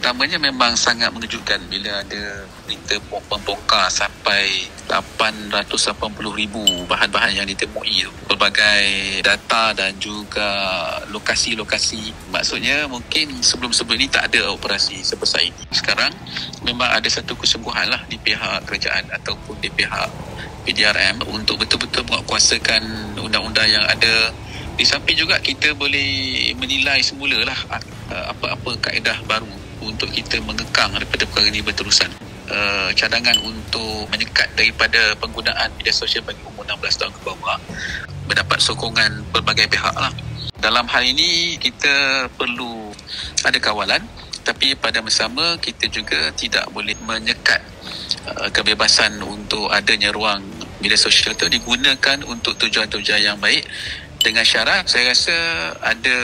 Pertamanya memang sangat mengejutkan bila ada berita membongkar sampai 880,000 bahan-bahan yang ditemui tu. Pelbagai data dan juga lokasi-lokasi. Maksudnya mungkin sebelum-sebelum ini tak ada operasi sebesar ini. Sekarang memang ada satu kesungguhan lah di pihak kerajaan ataupun di pihak PDRM untuk betul-betul menguatkuasakan undang-undang yang ada. Di samping juga kita boleh menilai semula lah apa-apa kaedah baru untuk kita mengekang daripada perkara ini berterusan. Cadangan untuk menyekat daripada penggunaan media sosial bagi umur 16 tahun ke bawah mendapat sokongan pelbagai pihak lah. Dalam hal ini kita perlu ada kawalan, tapi pada masa sama kita juga tidak boleh menyekat kebebasan untuk adanya ruang media sosial itu digunakan untuk tujuan-tujuan yang baik, dengan syarat saya rasa ada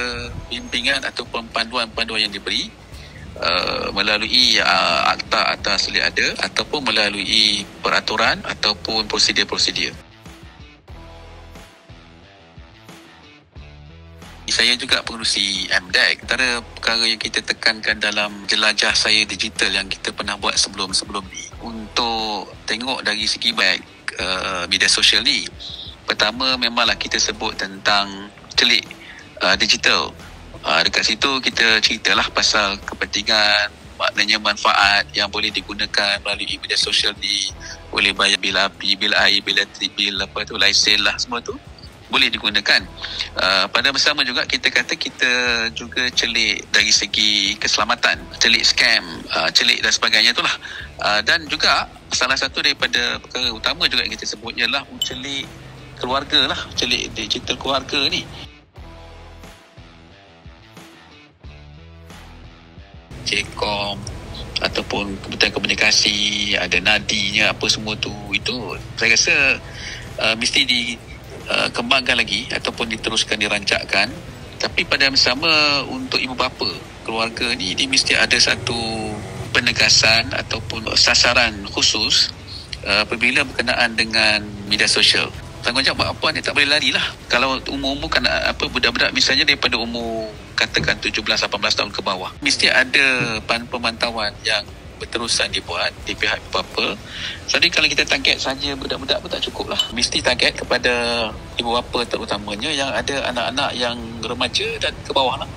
bimbingan ataupun panduan-panduan yang diberi melalui akta selia ada ataupun melalui peraturan ataupun prosedur-prosedur. Saya juga pengerusi MDEC. Antara perkara yang kita tekankan dalam jelajah saya digital yang kita pernah buat sebelum ni untuk tengok dari segi baik media sosial ni. Pertama memanglah kita sebut tentang celik digital. Dekat situ kita ceritalah pasal kepentingan, maknanya manfaat yang boleh digunakan melalui media sosial ni. Boleh bayar bil api, bil air, bil elektrik, bil lesen lah, semua tu boleh digunakan. Pada masa sama juga kita kata kita juga celik dari segi keselamatan, celik scam, celik dan sebagainya itulah. Dan juga salah satu daripada perkara utama juga yang kita sebut ialah celik keluarga lah, celik digital keluarga ni. Cekom ataupun kebutuhan komunikasi, ada nadinya, apa semua tu, itu saya rasa mesti dikembangkan lagi ataupun diteruskan, dirancangkan. Tapi pada masa sama untuk ibu bapa keluarga ni, dia mesti ada satu penegasan ataupun sasaran khusus apabila berkenaan dengan media sosial. Tanggungjawab mak puan ni tak boleh lari lah. Kalau umur-umur kan budak-budak misalnya daripada umur katakan 17-18 tahun ke bawah, mesti ada pemantauan yang berterusan dibuat di pihak ibu bapa. Jadi kalau kita target saja budak-budak pun tak cukup lah. Mesti target kepada ibu bapa terutamanya yang ada anak-anak yang remaja dan ke bawah lah.